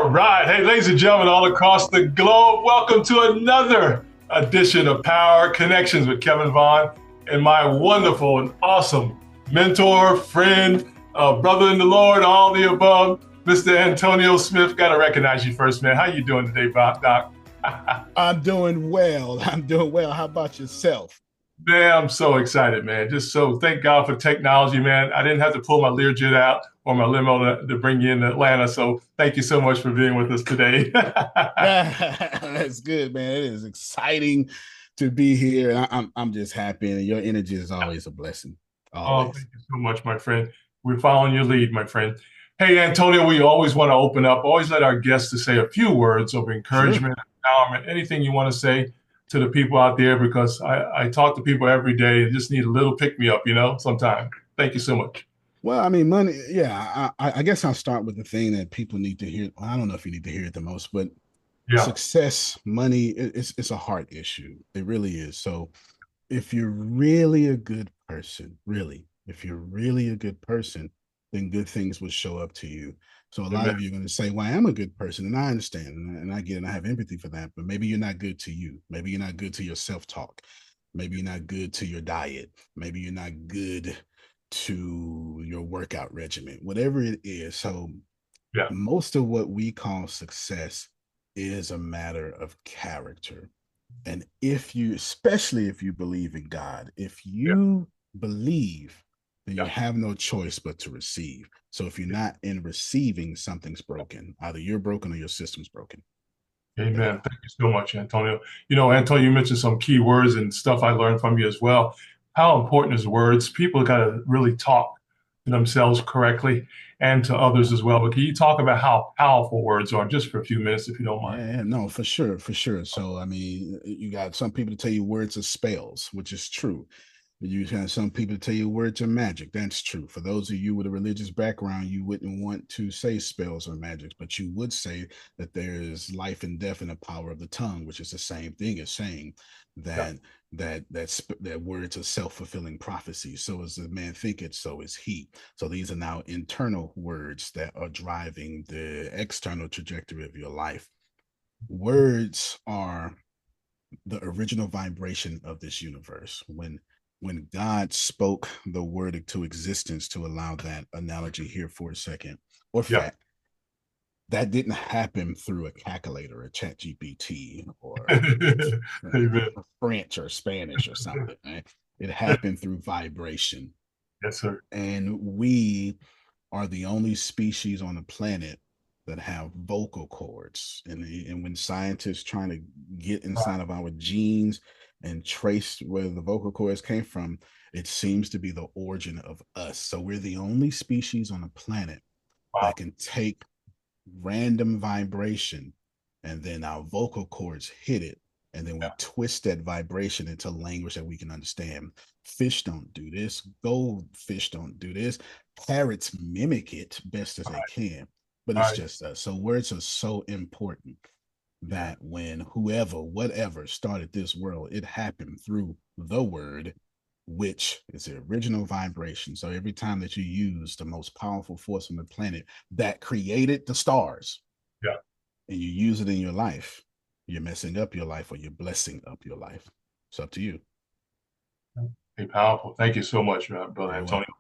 All right. Hey, ladies and gentlemen, all across the globe, welcome to another edition of Power Connections with Kevin Vaughan and my wonderful and awesome mentor, friend, brother in the Lord, all the above, Mr. Antonio Smith. Got to recognize you first, man. How you doing today, Doc? I'm doing well. I'm doing well. How about yourself? Man, I'm so excited, man. Just so thank God for technology, man. I didn't have to pull my Learjet out or my limo to bring you in Atlanta. So thank you so much for being with us today. That's good, man. It is exciting to be here, and I'm just happy. And your energy is always a blessing. Oh, Always. thank you so much, my friend. We're following your lead, my friend. Hey, Antonio, we always want to open up, always let our guests to say a few words of Sure. encouragement, empowerment, anything you want to say to the people out there, because I talk to people every day and just need a little pick me up, sometime. Thank you so much. Well, I mean, money. Yeah, I guess I'll start with the thing that people need to hear. Well, I don't know if you need to hear it the most, but Yeah. success, money, it's a heart issue. It really is. So, if you're really a good person, really, if you're really a good person, then good things will show up to you. So a lot Amen. of you are going to say, "Well, I am a good person," and I understand, and I get it, and I have empathy for that. But maybe you're not good to you. Maybe you're not good to your self-talk. Maybe you're not good to your diet. Maybe you're not good to your workout regimen. Whatever it is. So Yeah. most of what we call success is a matter of character. And if you, especially if you believe in God, if Yeah. you believe, then you Yeah. have no choice but to receive. So if you're not in receiving, something's broken. Either you're broken or your system's broken. Yeah. Amen. Thank you so much, Antonio. Antonio, you mentioned some key words and stuff I learned from you as well. How important is words? People got to really talk to themselves correctly and to others as well. But can you talk about how powerful words are just for a few minutes, if you don't mind? Yeah, no, for sure, for sure. So, I mean, you got some people to tell you words are spells, which is true. You have some people tell you words are magic. That's true. For those of you with a religious background, you wouldn't want to say spells or magic, but you would say that there is life and death in the power of the tongue, which is the same thing as saying Yeah. that that words are self-fulfilling prophecy. So as the man thinketh, so is he. So these are now internal words that are driving the external trajectory of your life. Words are the original vibration of this universe. When God spoke the word into existence, to allow that analogy here for a second, or Yeah. fact, that didn't happen through a calculator, a chat GPT, or Amen. French or Spanish or something, right? It happened through vibration. Yes, sir. And we are the only species on the planet that have vocal cords. And when scientists trying to get inside of our genes and trace where the vocal cords came from, it seems to be the origin of us. So we're the only species on the planet Wow. that can take random vibration, and then our vocal cords hit it, and then we Yeah. twist that vibration into language that we can understand. Fish don't do this, goldfish don't do this, parrots mimic it best as All they right. can, but All it's right. just us. So words are so important Yeah. that when whoever whatever started this world, it happened through the word, which is the original vibration. So every time that you use the most powerful force on the planet that created the stars, Yeah. and you use it in your life, you're messing up your life or you're blessing up your life. It's up to you. Hey, powerful. Thank you so much, Brother You're Antonio. welcome.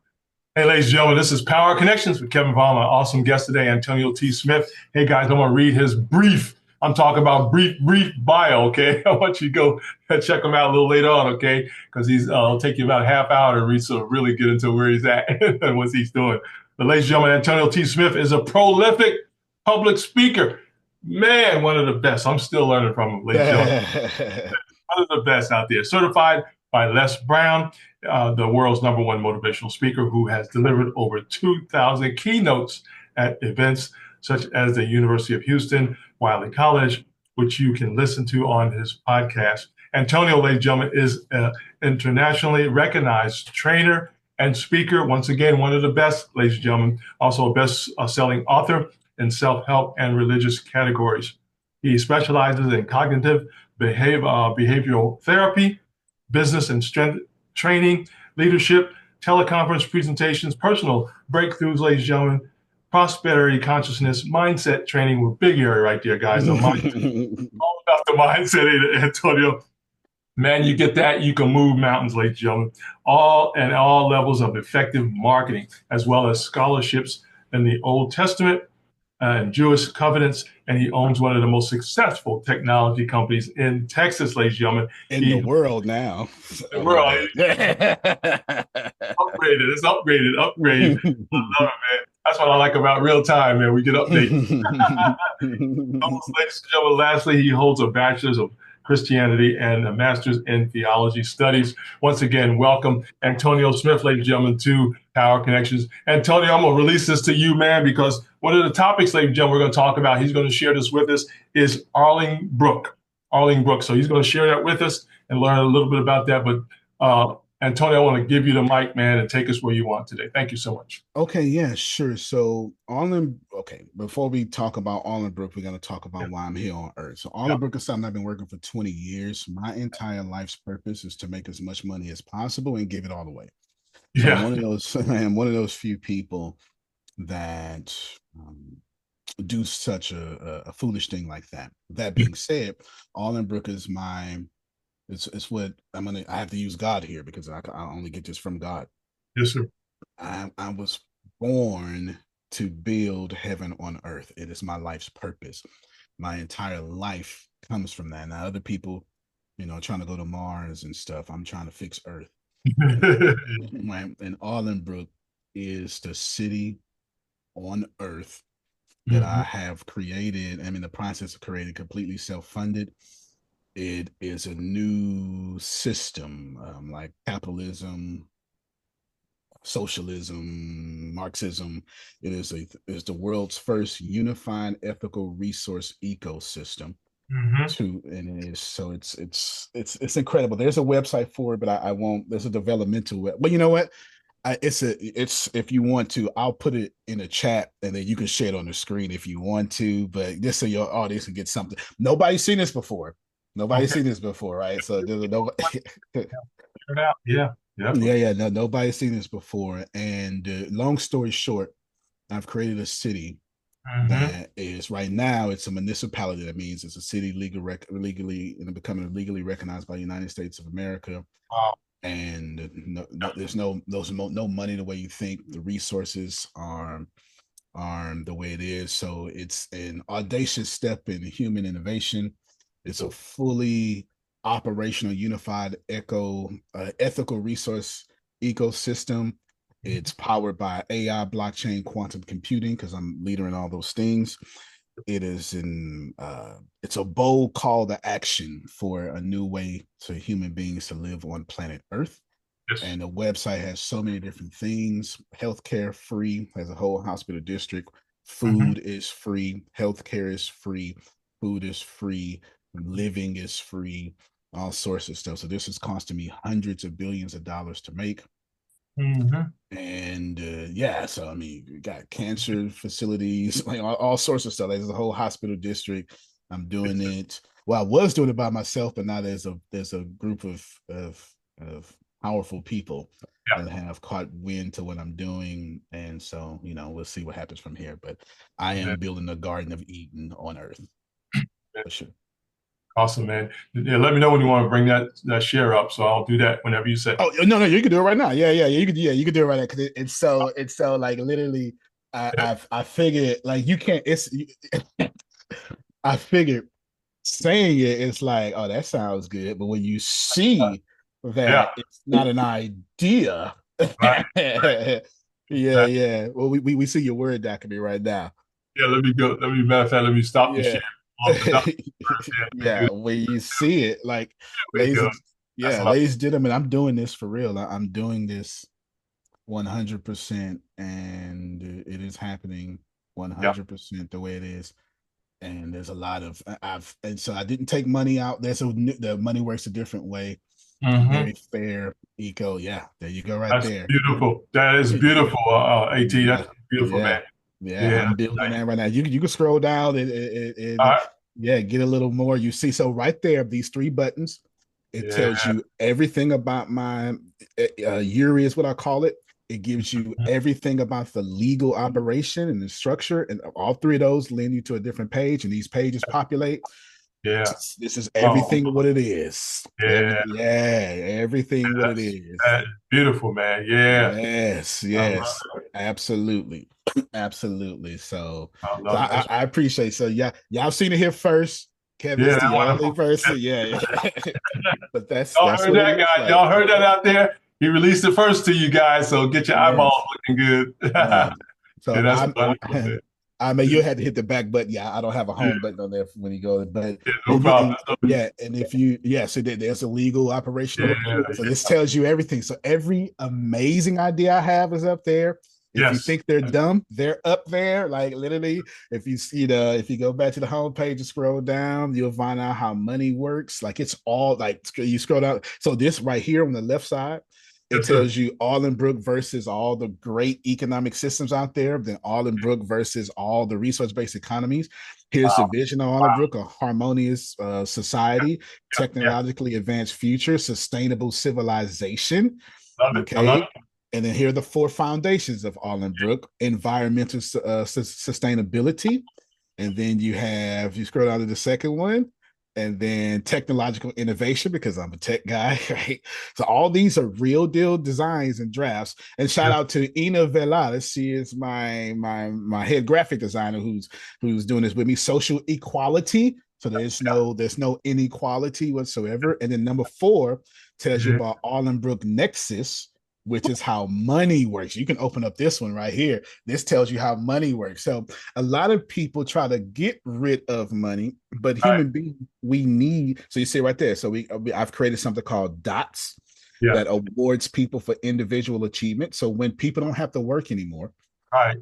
Hey, ladies and gentlemen, this is Power Connections with Kevin Vaughan, my awesome guest today, Antonio T. Smith. Hey, guys, I'm going to read his brief. I'm talking about brief bio, okay? I want you to go check him out a little later on, okay? Because it'll take you about a half hour to read, so really get into where he's at and what he's doing. But ladies and gentlemen, Antonio T. Smith is a prolific public speaker. Man, one of the best. I'm still learning from him, ladies and gentlemen. One of the best out there. Certified by Les Brown, the world's number one motivational speaker who has delivered over 2,000 keynotes at events such as the University of Houston, Wiley College, which you can listen to on his podcast. Antonio, ladies and gentlemen, is an internationally recognized trainer and speaker. Once again, one of the best, ladies and gentlemen, also a best-selling author in self-help and religious categories. He specializes in cognitive behavioral therapy, business and strength training, leadership, teleconference presentations, personal breakthroughs, ladies and gentlemen, prosperity consciousness mindset training with big area right there, guys. So all about the mindset, Antonio. Man, you get that, you can move mountains, ladies and gentlemen. All levels of effective marketing, as well as scholarships in the Old Testament and Jewish covenants. And he owns one of the most successful technology companies in Texas, ladies and gentlemen. In the world now. The I love world that. upgraded. It's upgraded. Upgrade. I love it, man. That's what I like about real time, man. We get updates. Ladies and gentlemen, lastly, he holds a bachelor's of Christianity and a master's in theology studies. Once again, welcome Antonio Smith, ladies and gentlemen, to Power Connections. Antonio, I'm going to release this to you, man, because one of the topics, ladies and gentlemen, we're going to talk about, he's going to share this with us, is Arling Brook. Arling Brook. So he's going to share that with us and learn a little bit about that. But Antonio, I want to give you the mic, man, and take us where you want today. Thank you so much. Okay, yeah, sure. So before we talk about Brook, we're going to talk about why I'm here on Earth. So Brook is something I've been working for 20 years. My entire life's purpose is to make as much money as possible and give it all away. So I'm one of those few people that do such a foolish thing like that. That being said, Brook is it's what I have to use God here because I only get this from God. Yes, sir. I was born to build heaven on earth. It is my life's purpose. My entire life comes from that. Now, other people, trying to go to Mars and stuff. I'm trying to fix Earth. And Brook is the city on Earth that I have created. I'm in the process of creating, completely self-funded. It is a new system, like capitalism, socialism, Marxism. It is the world's first unified ethical resource ecosystem. It's incredible. There's a website for it, but I won't. There's a developmental web. But you know what? It's if you want to, I'll put it in a chat and then you can share it on the screen if you want to. But just so your audience can get something. Nobody's seen this before. Seen this before, right? So there's no. Yeah. No, nobody's seen this before. And long story short, I've created a city that is right now. It's a municipality. That means it's a city legally becoming legally recognized by the United States of America. Wow. And there's no money the way you think. The resources are the way it is. So it's an audacious step in human innovation. It's a fully operational, unified ethical resource ecosystem. It's powered by AI, blockchain, quantum computing, because I'm leader in all those things. It is it's a bold call to action for a new way for human beings to live on planet Earth. Yes. And the website has so many different things. Healthcare free, has a whole hospital district. Food is free. Healthcare is free. Food is free. Living is free. All sorts of stuff. So this is costing me hundreds of billions of dollars to make. And so I mean, we got cancer facilities, like all sorts of stuff. There's a whole hospital district. I'm doing it. Well, I was doing it by myself, but now there's a group of powerful people that have caught wind to what I'm doing, and so we'll see what happens from here. But I am building a Garden of Eden on Earth for sure. Awesome, man. Yeah, let me know when you want to bring that share up, so I'll do that whenever you say. Oh no, you can do it right now. Yeah, you can do it right now because it's so like literally. I figured like you can't. I figured saying it's like, oh, that sounds good, but when you see that it's not an idea, yeah. Well, we see your Word document right now. Yeah, let me go. Let me stop the share. When you see it, like ladies and gentlemen, I'm doing this for real. I'm doing this 100%, and it is happening 100% the way it is. And there's a lot of so I didn't take money out. The money works a different way. Very fair, eco. Yeah, there you go, That's there. Beautiful. That is beautiful, AT. That's beautiful, man. Yeah, I'm building that right now. You can scroll down and get a little more. You see, so right there, these 3 buttons, it tells you everything about my Yuri is what I call it. It gives you everything about the legal operation and the structure, and all three of those lend you to a different page, and these pages populate. Yeah. This is Oh, everything what it is. yeah. Everything what it is. That's beautiful, man. Yeah. Yes, I love yes, absolutely, absolutely. So, I so love that. I appreciate. So, yeah, y'all seen it here first. Kevin's Yeah. the only person. Yeah, but Y'all that's heard what it that, looks guys. like. Y'all heard that out there. He released it first to you guys, so get your eyeballs Yes, looking good. yeah. Yeah, So that's wonderful, man. I mean, you had to hit the back button. Yeah, I don't have a Yeah, home button on there when you go, but yeah, no problem. yeah, and if you, yeah, so there's a legal operational. Yeah, So this tells you everything. So every amazing idea I have is up there. If you yes, think they're dumb, they're up there. Like literally, if you see if you go back to the homepage and scroll down, you'll find out how money works. Like it's all like you scroll down. So this right here on the left side, it yes, sir. tells you Allenbrook versus all the great economic systems out there, then Allenbrook versus all the resource-based economies. Here's the Wow, vision of wow. Allenbrook: a harmonious society, Yeah, yeah. technologically advanced future, sustainable civilization. Love it. I love Okay. it. And then here are the four foundations of Allenbrook: environmental sustainability. And then you scroll down to the second one, and then technological innovation, because I'm a tech guy, right? So all these are real deal designs and drafts. And shout Yes, out to Ina Veladas. She is my head graphic designer who's doing this with me. Social equality. So there's no inequality whatsoever. And then number 4 tells you yeah, about Allenbrook Nexus, which is how money works. You can open up this one right here. This tells you how money works. So a lot of people try to get rid of money, but right. human beings, we need. So you see right there. So I've created something called DOTS Yes, that awards people for individual achievement. So when people don't have to work anymore, right,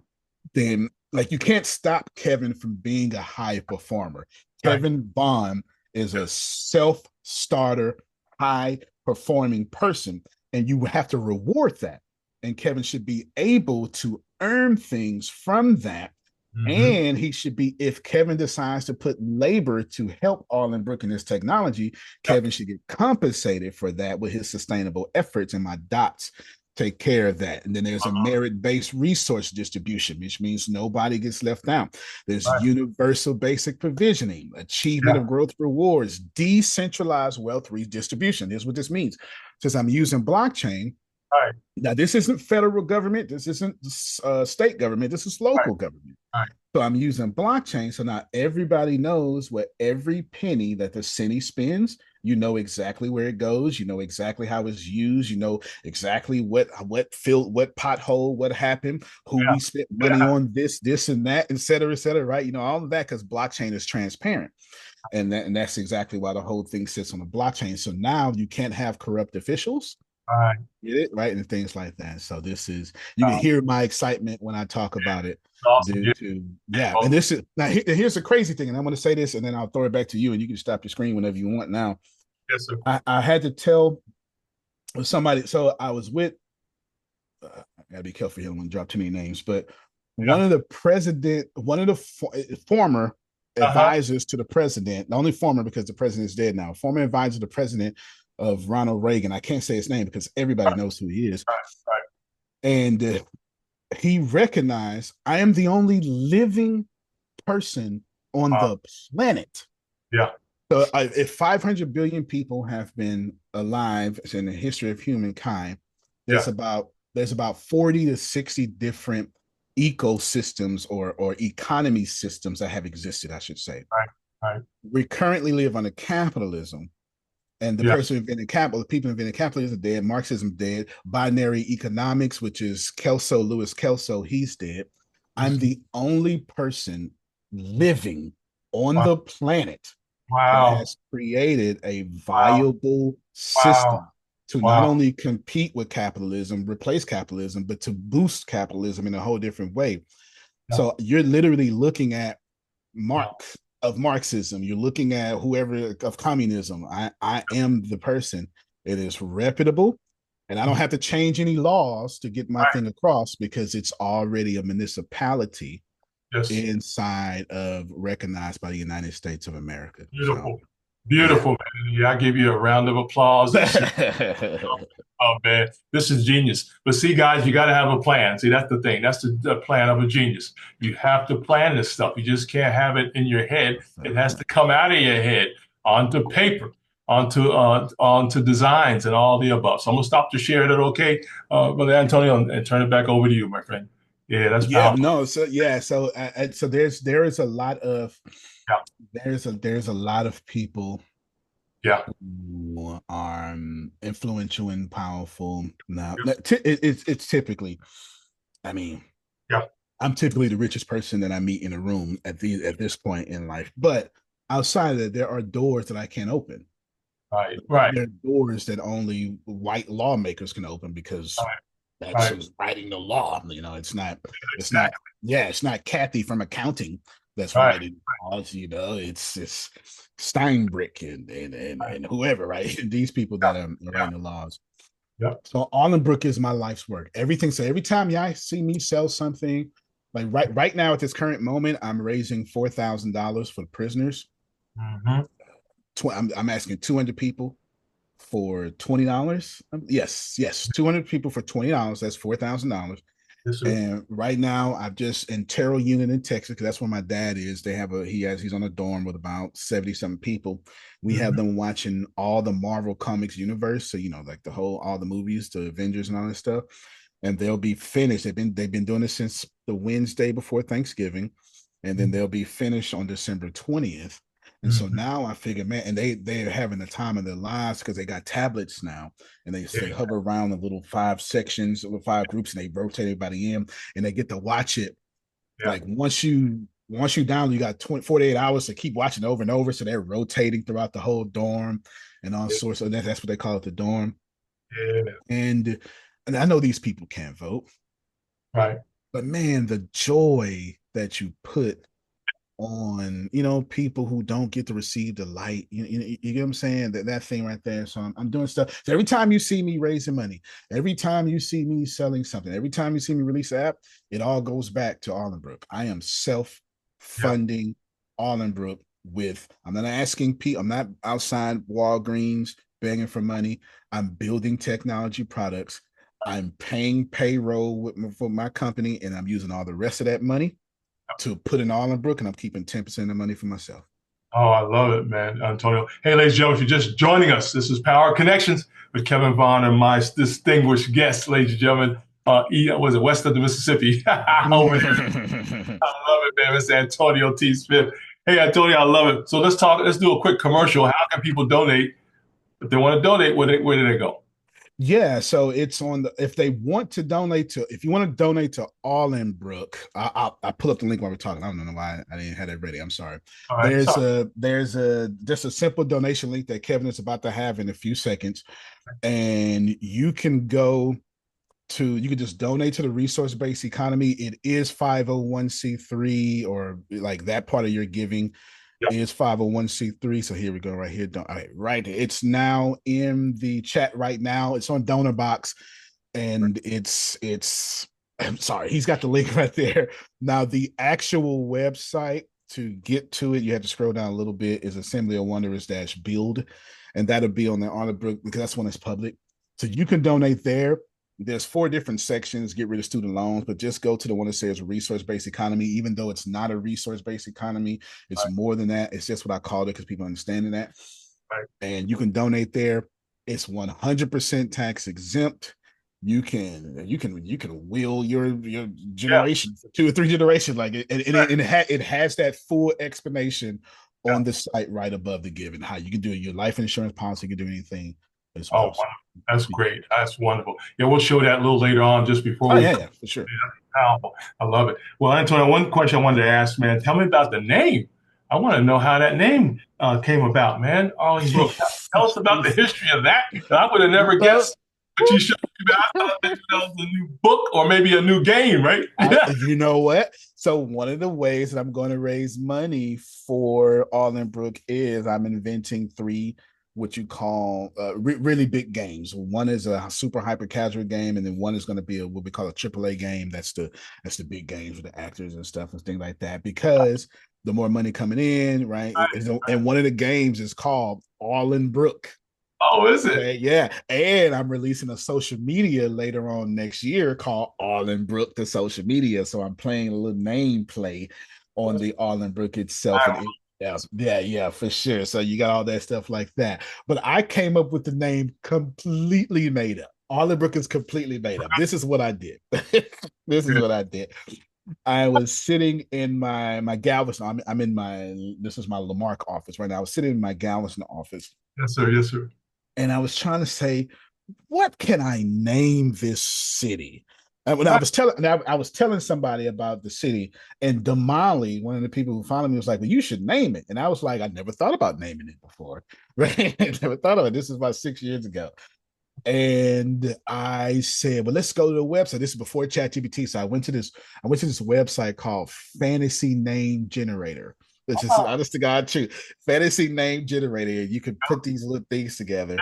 then like you can't stop Kevin from being a high performer. right. Kevin Vaughan is a self-starter, high performing person, and you have to reward that. And Kevin should be able to earn things from that. Mm-hmm. And he should be, if Kevin decides to put labor to help Allenbrook in this technology, Yep. Kevin should get compensated for that with his sustainable efforts. And my dots take care of that. And then there's a merit-based resource distribution, which means nobody gets left out. There's Right. universal basic provisioning, achievement Yeah. of growth rewards, decentralized wealth redistribution. Here's what this means. Since I'm using blockchain, Right. now this isn't federal government, this isn't state government, this is Right. local government. Right. So I'm using blockchain. So now everybody knows what every penny that the city spends. You know exactly where it goes. You know exactly how it's used. You know exactly what filled, what pothole, what happened, who Yeah. we spent money Yeah. on, this and that, et cetera, right? You know all of that because blockchain is transparent, and that's exactly why the whole thing sits on the blockchain. So now you can't have corrupt officials. Right. Get it right, and things like that. So this is, you can Wow. hear my excitement when I talk about it Awesome. due Yeah. to, yeah. And Well, this is now here's the crazy thing, and I'm going to say this, and then I'll throw it back to you, and you can stop your screen whenever you want. Now, yes, sir. I had to tell somebody, so I was with. I gotta be careful here. I don't want to drop too many names, but Yeah. one of the former Uh-huh. advisors to the president, the only former because the president is dead now, former advisor to the president of Ronald Reagan. I can't say his name because everybody Right. knows who he is. Right. Right. And he recognized I am the only living person on Wow. the planet. Yeah. So if 500 billion people have been alive in the history of humankind, Yeah. there's about 40 to 60 different ecosystems or economy systems that have existed, I should say. Right. Right. We currently live under capitalism, and the Yeah. person who invented capital, the people who invented capitalism are dead, Marxism dead, binary economics, which is Lewis Kelso, he's dead. I'm Mhm. the only person living on Wow. the planet that Wow. has created a Wow. viable Wow. system to not Wow. only compete with capitalism, replace capitalism, but to boost capitalism in a whole different way. Yeah. So you're literally looking at Yeah. Marxism. You're looking at whoever of communism. I am the person. It is reputable, and I don't Mhm. have to change any laws to get my Right. thing across because it's already a municipality Yes. inside of recognized by the United States of America. So Beautiful. Beautiful, man. Yeah, I give you a round of applause. And oh man, this is genius. But see, guys, you got to have a plan. See, that's the thing. That's the plan of a genius. You have to plan this stuff. You just can't have it in your head. It has to come out of your head onto paper, onto designs, and all the above. So I'm gonna stop to share that. Okay, Brother Antonio, and turn it back over to you, my friend. Yeah, that's Yeah, powerful. no, so yeah, so so there is a lot of Yeah, there's a lot of people yeah, who are influential and powerful. Now, yes, it's typically, I mean, yeah, I'm typically the richest person that I meet in a room at this point in life. But outside of that, there are doors that I can't open. right, right, There are doors that only white lawmakers can open because right, that's right. who's writing the law. It's not, Exactly. yeah, it's not Kathy from accounting that's Right, writing laws, it's Steinbrück right. and whoever, right? These people Yeah, that are yeah, writing the laws. yeah. So Allenbrook is my life's work. Everything. So every time y'all see me sell something, like right now at this current moment, I'm raising $4,000 for the prisoners. Mm-hmm. I'm asking 200 people for $20. Yes, 200 people for $20. That's $4,000. Yes, sir. And right now, I've just in Terrell Unit in Texas, because that's where my dad is. They have he's on a dorm with about 70 something people. We have Mm-hmm. them watching all the Marvel Comics universe. So, like all the movies, the Avengers and all that stuff. And they'll be finished. They've been doing this since the Wednesday before Thanksgiving. And then they'll be finished on December 20th. And so Mm-hmm. now I figure, man, and they're having the time of their lives because they got tablets now, and they Yeah, hover around the little 5 sections, little 5 groups, and they rotate everybody in, and they get to watch it. yeah, Like once you down, you got 48 hours to keep watching over and over. So they're rotating throughout the whole dorm and all yeah, sorts of that's what they call it, the dorm. yeah. And I know these people can't vote, Right. but man, the joy that you put on people who don't get to receive the light, you get what I'm saying, that thing right there. So I'm doing stuff. So every time you see me raising money, every time you see me selling something, every time you see me release an app, it all goes back to Allenbrook. I am Yeah. self-funding Allenbrook. I'm not asking people, I'm not outside Walgreens begging for money. I'm building technology products. I'm paying payroll for my company, and I'm using all the rest of that money to put in Allenbrook, and I'm keeping 10% of the money for myself. Oh, I love it, man, Antonio. Hey, ladies and gentlemen, if you're just joining us, this is Power Connections with Kevin Vaughan and my distinguished guest, ladies and gentlemen. Was it west of the Mississippi over there? I love it, man. It's Antonio T. Smith. Hey, Antonio, I love it. So let's talk. Let's do a quick commercial. How can people donate? If they want to donate, where do they go? Yeah, so it's on the if they want to donate to if you want to donate to Allenbrook, I pull up the link while we're talking. I don't know why I didn't have that ready. I'm sorry. All right. Sorry. There's a just a simple donation link that Kevin is about to have in a few seconds, and you can just donate to the resource based economy. It is 501c3, or like that part of your giving Yeah. is 501c3. So here we go, right here. All right. It's now in the chat right now. It's on Donor Box, and it's I'm sorry, he's got the link right there. Now, the actual website to get to it, you have to scroll down a little bit, is Assembly of Wonders build, and that'll be on the honor book because that's when it's public. So you can donate there. There's 4 different sections, get rid of student loans, but just go to the one that says resource-based economy. Even though it's not a resource-based economy, it's Right. more than that. It's just what I called it because people understand that. Right. And you can donate there. It's 100% tax exempt. You can will your Yeah. generation for 2 or 3 generations, like it has that full explanation Yeah. on the site right above the given, how you can do your life insurance policy, you can do anything as Oh, well. wow. So, That's great. That's wonderful. Yeah, we'll show that a little later on, just before oh we. yeah, yeah, for sure. Powerful. I love it. Well, Antonio, one question I wanted to ask, man. Tell me about the name. I want to know how that name came about, man. Arlen Brook. Tell us about the history of that. I would have never Well, guessed. But you showed me that. I thought that was a new book or maybe a new game, right? Yeah. you know what? So one of the ways that I'm going to raise money for Allenbrook is I'm inventing 3 what you call really big games. One is a super hyper casual game, and then one is going to be what we call a AAA game. That's the big games with the actors and stuff and things like that. Because the more money coming in, right? And one of the games is called All in Brook. Oh, is it? Okay, yeah. And I'm releasing a social media later on next year called Allenbrook the social media. So I'm playing a little name play on the Allenbrook itself. And yeah, for sure. So you got all that stuff like that. But I came up with the name completely made up. Allenbrook is completely made up. This is what I did. This is what I did. I was sitting in my Galveston. I'm in my this is my Lamarck office right now. I was sitting in my Galveston office, Yes, sir. Yes, sir. and I was trying to say, what can I name this city? And when I was telling somebody about the city, and Damali, one of the people who followed me, was like, "Well, you should name it." And I was like, "I never thought about naming it before, right? Never thought of it. This is about 6 years ago." And I said, "Well, let's go to the website." This is before ChatGPT, so I went to this website called Fantasy Name Generator. This is Oh, honest to God true. Fantasy Name Generator. You can put these little things together,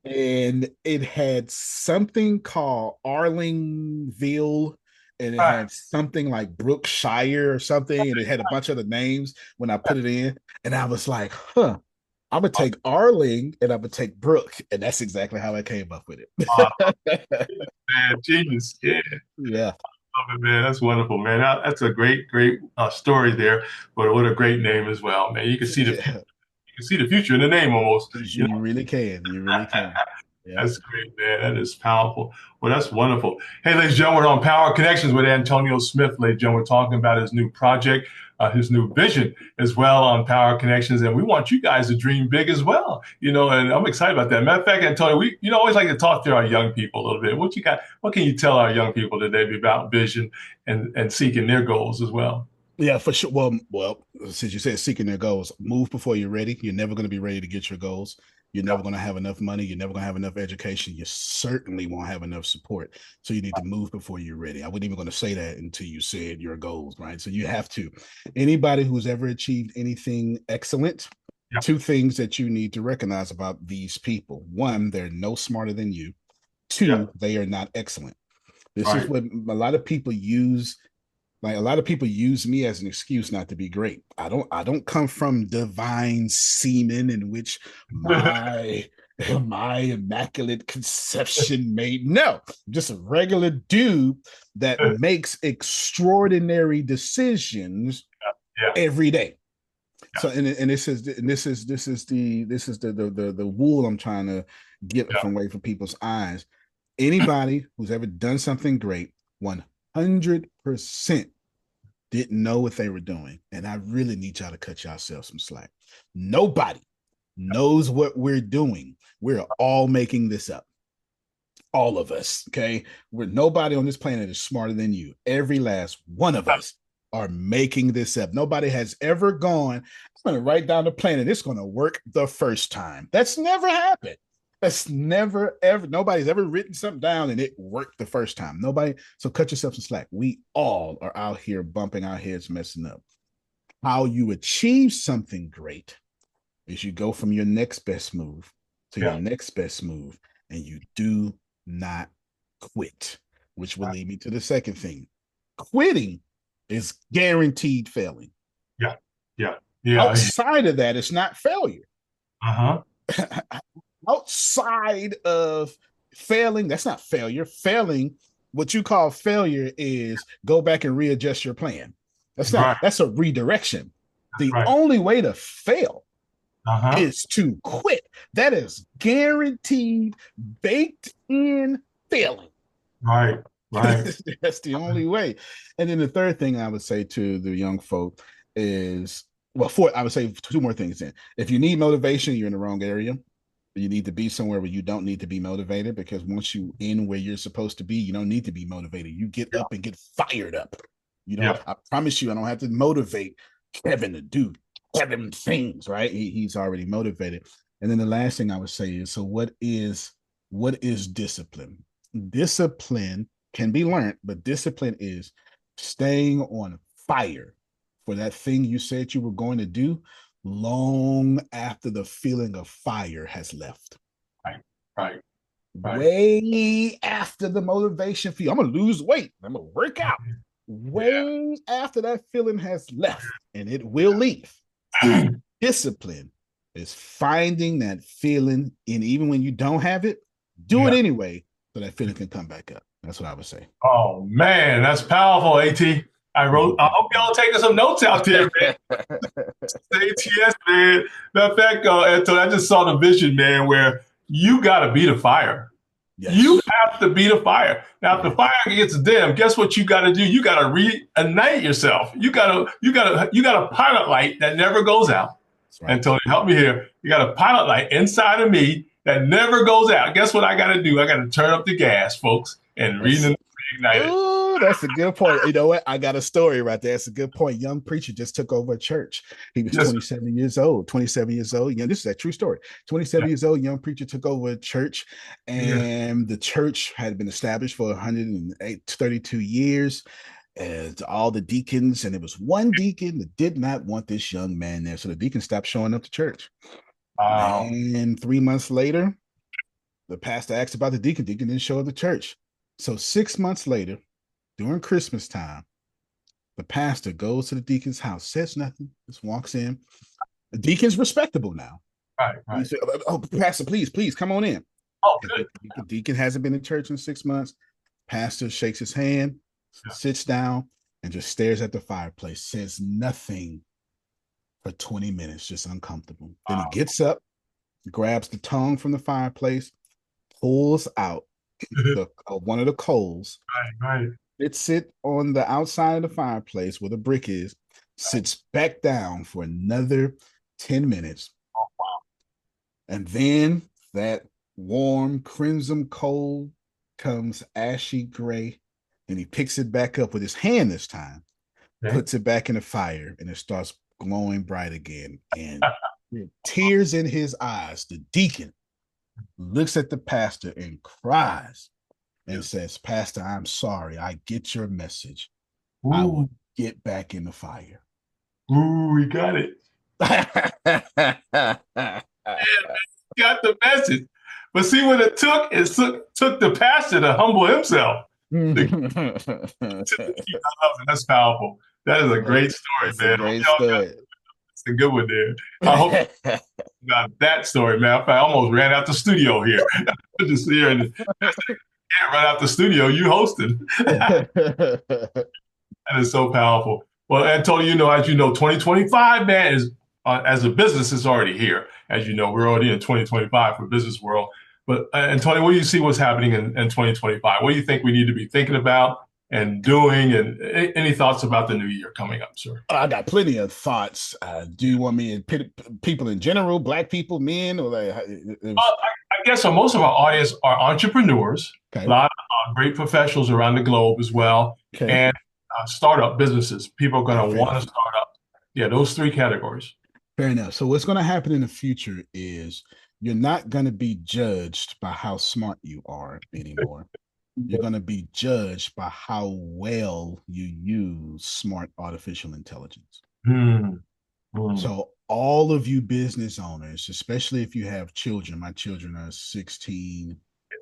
yeah. and it had something called Arlingville, and it Right. had something like Brookshire or something, and it had a bunch of the names when I put it in, and I was like, huh. I'm gonna take Arling and I'm gonna take Brook, and that's exactly how I came up with Uh, it. man, genius. Yeah. Yeah, Love it, man. That's wonderful, man. That's a great story there. But what a great name as well, man. You can see the future. yeah. You can see the future in the name almost. You You really can. You really know. can. Yeah. That's great, man. That is powerful. Well, that's wonderful. Hey, ladies and gentlemen, we're on Power Connections with Antonio Smith. Ladies and gentlemen, we're talking about his new project, his new vision as well on Power Connections. And we want you guys to dream big as well, and I'm excited about that. Matter of fact, Antonio, we, always like to talk to our young people a little bit. What you got? What can you tell our young people today about vision and seeking their goals as well? Yeah, for sure. Well, since you said seeking their goals, move before you're ready. You're never going to be ready to get your goals. You're never going to have enough money. You're never going to have enough education. You certainly won't have enough support. So you need to move before you're ready. I wasn't even going to say that until you said your goals, right? So you have to. Anybody who's ever achieved anything excellent, Yeah, two things that you need to recognize about these people. One, they're no smarter than you. yeah, Two, they are not excellent. This is right. what a lot of people use, like a lot of people use me as an excuse not to be great. I don't come from divine semen in which my immaculate conception made. No, I'm just a regular dude that makes extraordinary decisions Yeah, every day. yeah, So and this is the wool I'm trying to get yeah. from away from people's eyes. Anybody who's ever done something great, 100% didn't know what they were doing. And I really need y'all to cut yourselves some slack. Nobody knows what we're doing. We're all making this up. All of us, okay? We're nobody on this planet is smarter than you. Every last one of us are making this up. Nobody has ever gone, I'm going to write down the plan and it's going to work the first time. That's never happened. That's never, ever, nobody's ever written something down and it worked the first time. Nobody. So cut yourself some slack. We all are out here bumping our heads, messing up. How you achieve something great is you go from your next best move to your Yeah. next best move and you do not quit, which will lead me to the second thing. Quitting is guaranteed failing. Yeah, yeah, yeah. Outside of that, it's not failure. Uh-huh. Outside of failing, that's not failure. Failing, what you call failure is go back and readjust your plan. Right, That's a redirection. The right. only way to fail Uh-huh. is to quit. That is guaranteed, baked in failing. Right, right. That's the only way. And then the third thing I would say to the young folk is, well, I would say two more things. Then, if you need motivation, you're in the wrong area. You need to be somewhere where you don't need to be motivated, because once you in where you're supposed to be, you don't need to be motivated. You get Yeah, up and get fired up. You don't. yeah, I promise you, I don't have to motivate Kevin to do Kevin things. Right? He's already motivated. And then the last thing I would say is, so what is discipline? Discipline can be learned, but discipline is staying on fire for that thing you said you were going to do long after the feeling of fire has left. right, right, right. Way after the motivation for you. I'm gonna lose weight. I'm gonna work out. way after that feeling has left, and it will leave. Discipline is finding that feeling, and even when you don't have it, do it anyway so that feeling can come back up. That's what I would say. Oh man, that's powerful, At. I hope y'all taking some notes out there, man. ATS, man. Matter of fact, Antonio, I just saw the vision, man, where you got to be the fire. Yes. You have to be the fire. Now, if the fire gets dim, guess what you got to do? You got to reignite yourself. You got a pilot light that never goes out. Right. Antonio, help me here. You got a pilot light inside of me that never goes out. Guess what I got to do? I got to turn up the gas, folks, and reignite it. Oh, that's a good point. You know what? I got a story right there. That's a good point. Young preacher just took over a church. He was 27 years old. 27 years old. You know, this is a true story. 27 years old, young preacher took over a church, and the church had been established for 132 years. As all the deacons, and it was one deacon that did not want this young man there. So the deacon stopped showing up to church. Wow. And 3 months later, the pastor asked about the deacon. Deacon didn't show up to church. So 6 months later, during Christmas time, the pastor goes to the deacon's house, says nothing, just walks in. The deacon's respectable now. Right. He said, "Oh, pastor, please come on in." Oh, good. The deacon hasn't been in church in 6 months. Pastor shakes his hand, sits down, and just stares at the fireplace, says nothing for 20 minutes, just uncomfortable. Then he gets up, grabs the tongue from the fireplace, pulls out one of the coals, sits it on the outside of the fireplace where the brick is, sits back down for another 10 minutes. Oh, wow. And then that warm crimson coal comes ashy gray, and he picks it back up with his hand this time, puts it back in the fire, and it starts glowing bright again. And tears in his eyes, the deacon looks at the pastor and cries and says, "Pastor, I'm sorry. I get your message. Ooh. I will get back in the fire." Ooh, we got it. Got the message. But see what it took? It took the pastor to humble himself. That's powerful. That is a great story, man. Great story. It's a good one there. I hope about that story, man. I almost ran out the studio here. Just here and can't run out the studio. You hosted. That is so powerful. Well, Antonio, as you know, 2025, man, is as a business is already here. As you know, we're already in 2025 for business world. But Antonio, what do you see what's happening in 2025? What do you think we need to be thinking about and doing? And any thoughts about the new year coming up, sir? I got plenty of thoughts. Do you want me to people in general, Black people, men, or like? I guess most of our audience are entrepreneurs. A lot of great professionals around the globe as well, and startup businesses. People are going to want to start up. Yeah, those three categories. Fair enough. So what's going to happen in the future is you're not going to be judged by how smart you are anymore. You're going to be judged by how well you use smart artificial intelligence. So all of you business owners, especially if you have children, my children are 16,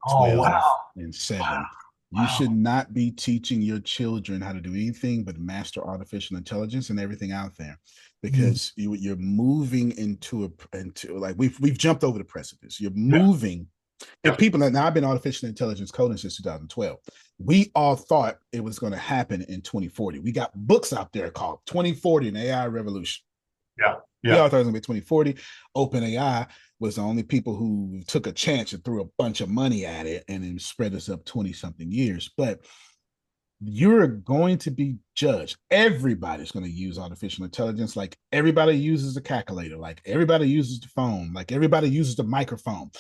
12, and 7. You should not be teaching your children how to do anything but master artificial intelligence and everything out there, because you're moving into like we've jumped over the precipice. You're moving. And people, now I've been artificial intelligence coding since 2012. We all thought it was going to happen in 2040. We got books out there called 2040 and AI Revolution. We all thought it was going to be 2040. OpenAI was the only people who took a chance and threw a bunch of money at it, and then spread us up 20-something years. But you're going to be judged. Everybody's going to use artificial intelligence, like everybody uses a calculator, like everybody uses the phone, like everybody uses the microphone.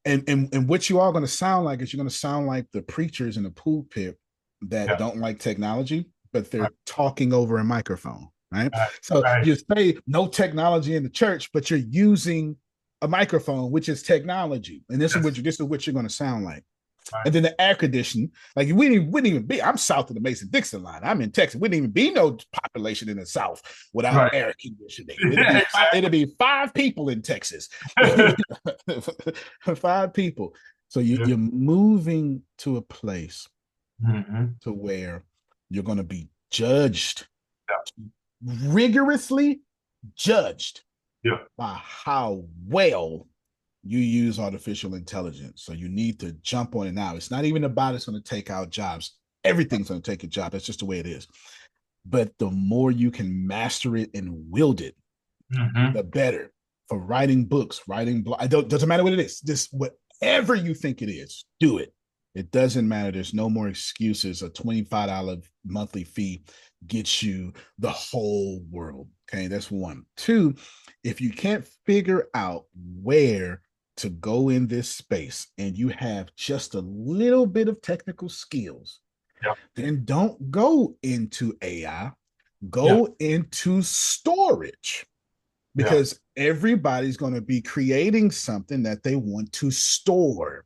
And what you are going to sound like is you're going to sound like the preachers in the pulpit that don't like technology, but they're talking over a microphone. Right. So you say no technology in the church, but you're using a microphone, which is technology. And this is what you're going to sound like. And then the air conditioning, like we wouldn't even be, I'm south of the Mason-Dixon line. I'm in Texas. Wouldn't even be no population in the South without air conditioning. It'd be 5 people in Texas. 5 people. So you're moving to a place to where you're going to be judged, Yeah. rigorously judged Yeah. by how well you use artificial intelligence. So you need to jump on it now. It's not even about it's going to take out jobs. Everything's going to take a job. That's just the way it is. But the more you can master it and wield it, Mm-hmm. the better. For writing books, writing blog, doesn't matter what it is. This whatever you think it is, do it. It doesn't matter. There's no more excuses. A $25 monthly fee gets you the whole world. Okay, that's one. Two, if you can't figure out where to go in this space and you have just a little bit of technical skills, Yeah. then don't go into AI, Yeah. go into storage, Yeah. because everybody's going to be creating something that they want to store.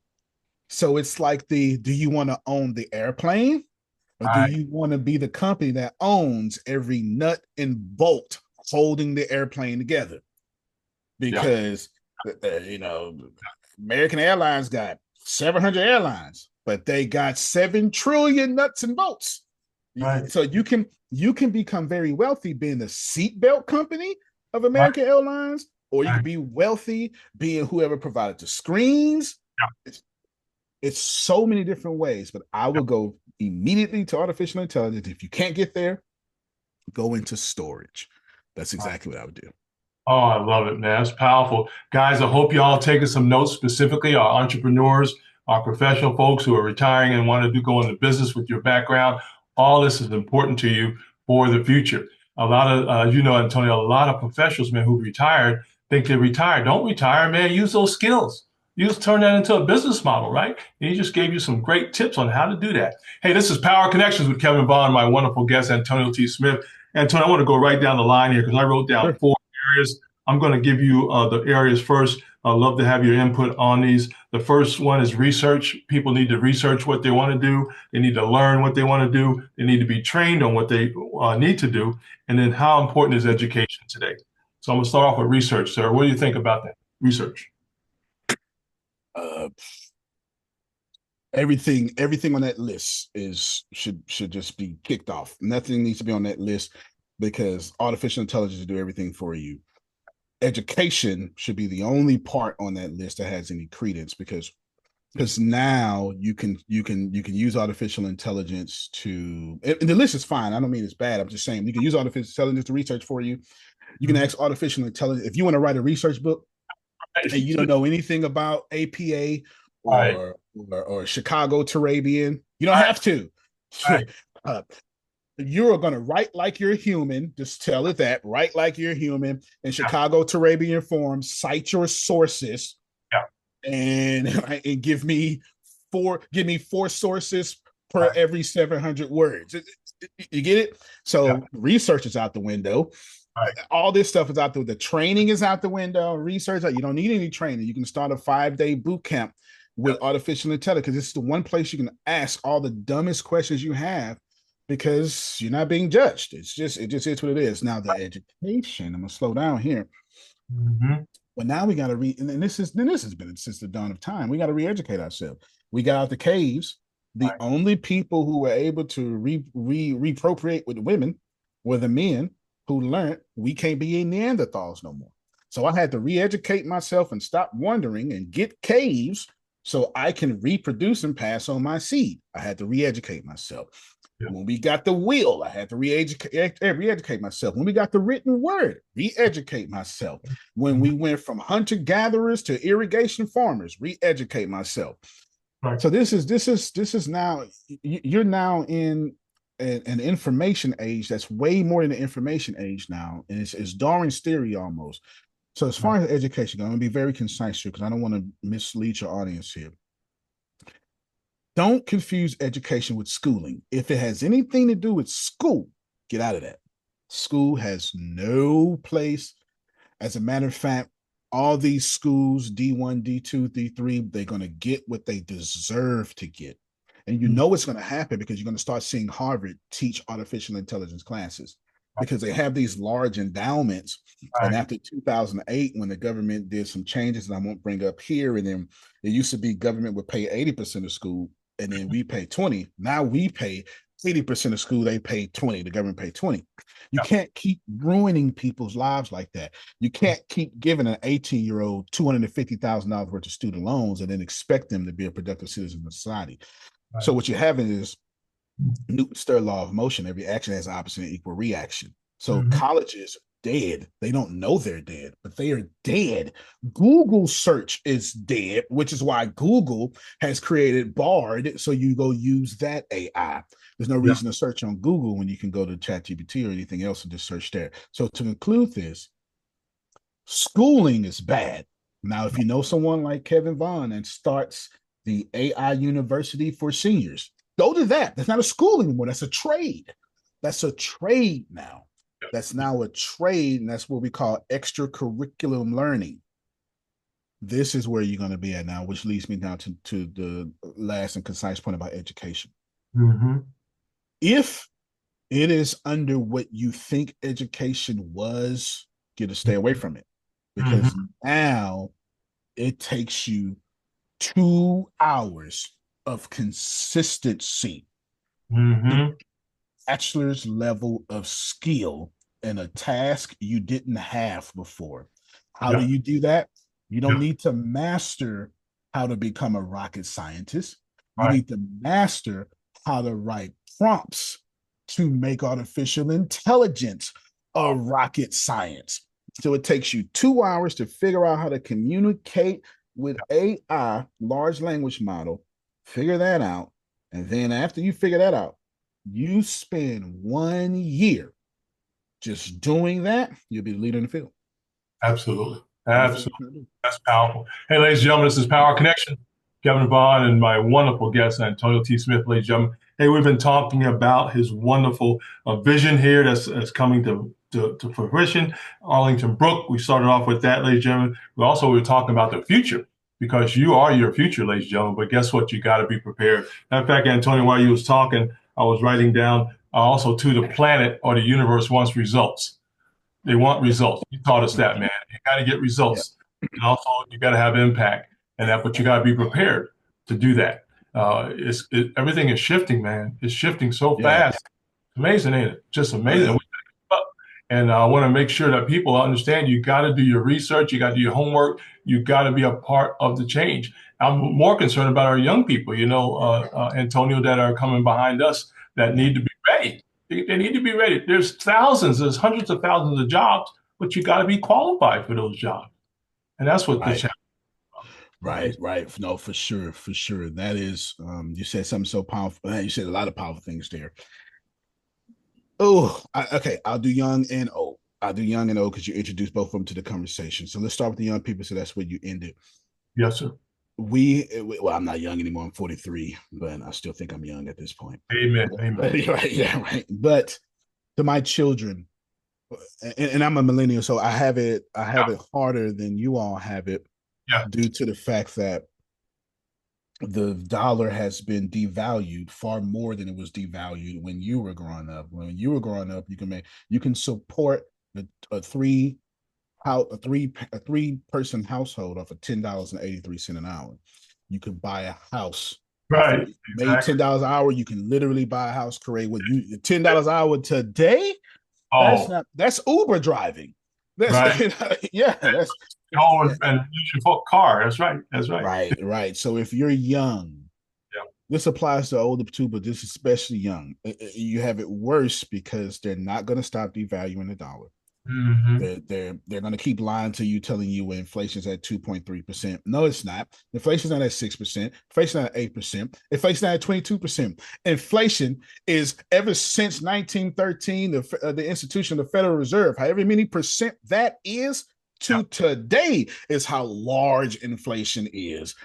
So it's like do you want to own the airplane, or All do right. you want to be the company that owns every nut and bolt holding the airplane together? Yeah. Because you know, American Airlines got 700 airlines, but they got 7 trillion nuts and bolts. Right. So you can become very wealthy being the seatbelt company of Right. American Airlines, or you Right. could be wealthy being whoever provided the screens. Yeah. It's so many different ways, but I Yeah. would go immediately to artificial intelligence. If you can't get there, go into storage. That's Right. exactly what I would do. Oh, I love it, man. That's powerful. Guys, I hope y'all taking some notes, specifically our entrepreneurs, our professional folks who are retiring and want to go into business with your background. All this is important to you for the future. A lot of, Antonio, a lot of professionals, man, who retired think they're retired. Don't retire, man. Use those skills. Turn that into a business model, right? And he just gave you some great tips on how to do that. Hey, this is Power Connections with Kevin Vaughan, my wonderful guest, Antonio T. Smith. Antonio, I want to go right down the line here because I wrote down Sure. 4 areas. I'm going to give you the areas first. I'd love to have your input on these. The first one is research. People need to research what they want to do. They need to learn what they want to do. They need to be trained on what they need to do. And then how important is education today? So I'm going to start off with research, sir. What do you think about that? Research. Uh, everything on that list should just be kicked off. Nothing needs to be on that list because artificial intelligence will do everything for you. Education should be the only part on that list that has any credence, because now you can use artificial intelligence to, and the list is fine. I don't mean it's bad. I'm just saying you can use artificial intelligence to research for you. You can ask artificial intelligence if you want to write a research book and you don't know anything about APA All right. or Chicago Turabian. You don't All have to. right. uh, you're going to write like you're human. Just tell it that. Write like you're human in Yeah. Chicago Turabian form. Cite your sources Yeah. and give me four sources All per right. every 700 words. You get it? Yeah. So research is out the window. All right. All this stuff is out the training is out the window. Research, you don't need any training. You can start a 5-day boot camp Yeah. with artificial intelligence because it's the one place you can ask all the dumbest questions you have because you're not being judged. It just is what it is. Now the education, I'm gonna slow down here. Mm-hmm. But now we got to and this has been since the dawn of time. We got to re-educate ourselves. We got out the caves. All The right. only people who were able to reappropriate with women were the men who learned we can't be Neanderthals no more. So I had to re-educate myself and stop wondering and get caves so I can reproduce and pass on my seed. I had to re-educate myself. Yeah. When we got the will, I had to re-educate myself. When we got the written word, re-educate myself. When Mhm. we went from hunter-gatherers to irrigation farmers, re-educate myself. Right. So this is now you're now in an information age that's way more than the information age now, and it's Darwin's theory almost. So as Right. far as education, I'm going to be very concise here because I don't want to mislead your audience here. Don't confuse education with schooling. If it has anything to do with school, get out of that. School has no place. As a matter of fact, all these schools, D1, D2, D3, they're going to get what they deserve to get. And you Mhm. know it's going to happen because you're going to start seeing Harvard teach artificial intelligence classes because they have these large endowments. All And right. after 2008, when the government did some changes that I won't bring up here, and then it used to be government would pay 80% of school and then we pay 20. Now we pay 80% of school, they pay 20, the government pay 20. You Yeah. can't keep ruining people's lives like that. You can't keep giving an 18-year-old $250,000 worth of student loans and then expect them to be a productive citizen of society. Right. So what you're having is Newton's third law of motion. Every action has opposite and equal reaction. So Mm-hmm. colleges dead. They don't know they're dead, but they are dead. Google search is dead, which is why Google has created Bard. So you go use that AI. There's no Yeah. reason to search on Google when you can go to ChatGPT or anything else and just search there. So to conclude this, schooling is bad. Now, if you know someone like Kevin Vaughan and starts the AI University for seniors, go to that. That's not a school anymore. That's a trade. That's a trade now. That's now a trade, and that's what we call extracurriculum learning. This is where you're going to be at now, which leads me down to the last and concise point about education. Mm-hmm. If it is under what you think education was, you got to stay away from it, because Mm-hmm. now it takes you 2 hours of consistency, Mm-hmm. bachelor's level of skill in a task you didn't have before. How do Yeah. you do that? You don't Yeah. need to master how to become a rocket scientist. You Right. need to master how to write prompts to make artificial intelligence a rocket science. So it takes you 2 hours to figure out how to communicate with AI, large language model, figure that out. And then after you figure that out, you spend 1 year just doing that, you'll be the leader in the field. Absolutely. That's what Absolutely. you're gonna do. That's powerful. Hey, ladies and gentlemen, this is Power Connection. Kevin Vaughan and my wonderful guest, Antonio T. Smith, ladies and gentlemen. Hey, we've been talking about his wonderful vision here that's coming to fruition. Arlington Brook, we started off with that, ladies and gentlemen. We were talking about the future, because you are your future, ladies and gentlemen. But guess what? You got to be prepared. Matter of fact, Antonio, while you was talking, I was writing down also too, the planet or the universe wants results. They want results. You taught us that, man. You got to get Yeah. results, and also you got to have impact, and that. But you got to be prepared to do that. Everything is shifting, man. It's shifting so Yeah. fast. Amazing, ain't it? Just Oh, amazing. yeah. And I want to make sure that people understand you got to do your research, you got to do your homework, you got to be a part of the change. I'm more concerned about our young people, Antonio, that are coming behind us that Yeah. need to be ready. They need to be ready. There's hundreds of thousands of jobs, but you got to be qualified for those jobs. And that's what the Right. challenge Right. is. Right. No, for sure. For sure. That is, you said something so powerful. You said a lot of powerful things there. Oh, okay. I'll do young and old. I'll do young and old because you introduced both of them to the conversation. So let's start with the young people. So that's where you ended. Yes, sir. Well, I'm not young anymore. I'm 43, but I still think I'm young at this point. Amen. Amen. Right. Yeah. Right. But to my children, and I'm a millennial, so I have it harder than you all have it, Yeah. due to the fact that the dollar has been devalued far more than it was devalued when you were growing up. When you were growing up, you can support a three a three person household off of $10.83 an hour. You could buy a house off of Right. made Exactly. $10 an hour. You can literally buy a house, create what you $10 an hour today. Oh, That's Uber driving. That's right. yeah, that's Oh, yeah. and use your book car. That's right. That's right. Right, right. So if you're young, Yeah. this applies to older too, but this is especially young. You have it worse because they're not going to stop devaluing the dollar. Mm-hmm. They're going to keep lying to you, telling you inflation's at 2.3%. No, it's not. Inflation's not at 6%. Inflation's not at 8%. Inflation's not at 22%. Inflation is ever since 1913, the institution of the Federal Reserve, however many percent that is, Yeah. to today is how large inflation is.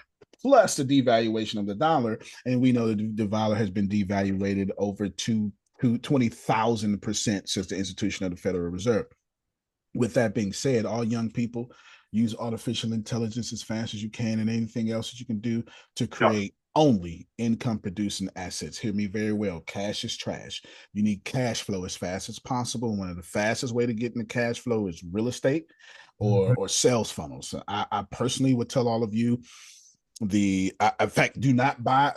Plus the devaluation of the dollar, and we know that the dollar has been devaluated over 20,000% since the institution of the Federal Reserve. With that being said, all young people use artificial intelligence as fast as you can, and anything else that you can do to Yeah. create only income producing assets. Hear me very well. Cash is trash. You need cash flow as fast as possible. One of the fastest way to get into cash flow is real estate Mm-hmm. or sales funnels. So I personally would tell all of you in fact, do not buy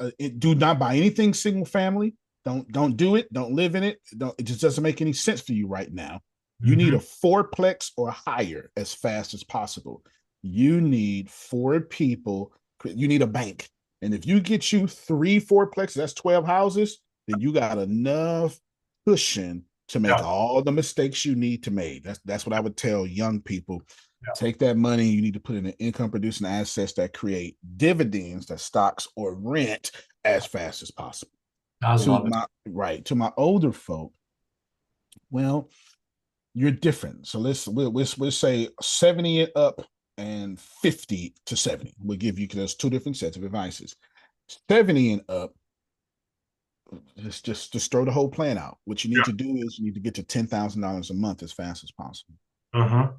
anything single family Don't do it. Don't live in it. It just doesn't make any sense for you right now. You need a Mm-hmm. fourplex or higher as fast as possible. You need four people. You need a bank. And if you get you three fourplexes, that's 12 houses, then you got enough cushion to make Yeah. all the mistakes you need to make. That's what I would tell young people. Yeah. Take that money, you need to put it in income producing assets that create dividends, that stocks or rent, as fast as possible. I To love it. my right, to my older folk, well, you're different. So we'll say 70 and up and 50 to 70. We'll give you, because there's two different sets of advices. 70 and up, just throw the whole plan out. What you need to do is you need to get to $10,000 a month as fast as possible. Yeah. Uh-huh.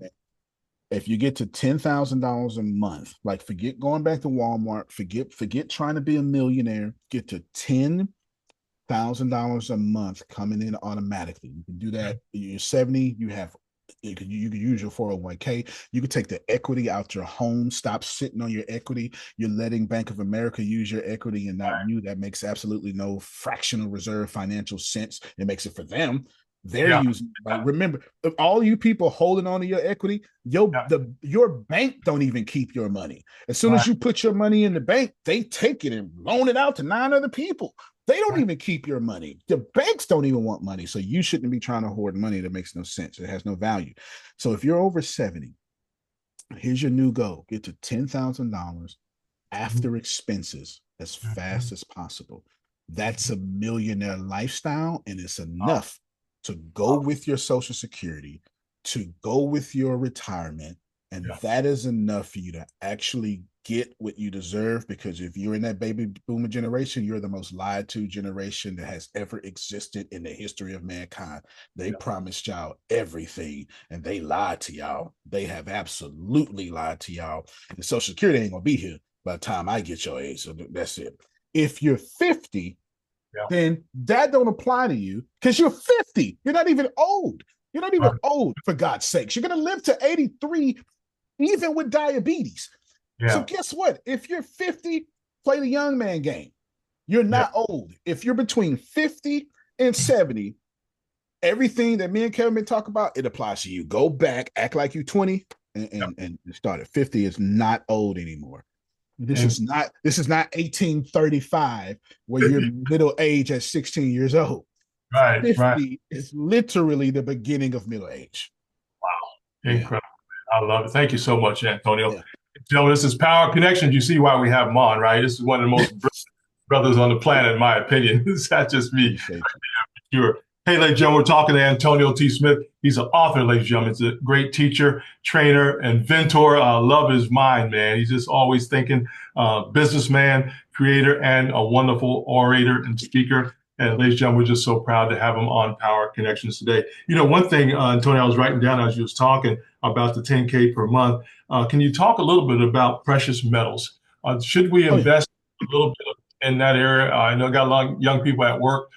If you get to $10,000 a month, like forget going back to Walmart, forget trying to be a millionaire, get to $10,000 a month coming in automatically. You can do that. You're 70, you can use your 401k. You can take the equity out your home. Stop sitting on your equity. You're letting Bank of America use your equity and not you. That makes absolutely no fractional reserve financial sense. It makes it for them. They're Yeah. using, like, remember, all you people holding on to your equity, Yeah. your bank don't even keep your money. As soon Right. as you put your money in the bank, they take it and loan it out to 9 other people. They don't Right. even keep your money. The banks don't even want money. So you shouldn't be trying to hoard money that makes no sense. It has no value. So if you're over 70, here's your new goal. Get to $10,000 after expenses as Mm-hmm. fast as possible. That's a millionaire lifestyle, and it's Wow. enough to go with your Social Security, to go with your retirement, and Yeah. that is enough for you to actually get what you deserve. Because if you're in that baby boomer generation, you're the most lied to generation that has ever existed in the history of mankind. They Yeah. promised y'all everything and they lied to y'all. They have absolutely lied to y'all. And Social Security ain't gonna be here by the time I get your age. So that's it. If you're 50, Yeah. then that don't apply to you because you're 50. You're not even old. You're not even Right. old, for God's sakes. You're going to live to 83, even with diabetes. So Yeah. guess what? If you're 50, play the young man game. You're Yeah. not old. If you're between 50 and 70, everything that me and Kevin been talking about, it applies to you. Go back, act like you're 20, and start at 50 is not old anymore. This And is not 1835 where you're middle age at 16 years old. right. Right. 50 is literally the beginning of middle age. Wow. Yeah. Incredible. I love it. Thank you so much, Antonio. Yeah. Gentlemen, this is Power Connections. You see why we have him on, right? This is one of the most brilliant brothers on the planet, in my opinion. It's not just me. Appreciate you. Sure. Hey, ladies and gentlemen, we're talking to Antonio T. Smith. He's an author, ladies and gentlemen. He's a great teacher, trainer, and mentor. I love his mind, man. He's just always thinking, businessman, creator, and a wonderful orator and speaker. And ladies and gentlemen, we're just so proud to have him on Power Connections today. You know, one thing, Antonio, I was writing down as you was talking about the 10K per month. Can you talk a little bit about precious metals? Should we Oh yeah. invest a little bit in that area? I know I got a lot of young people at work,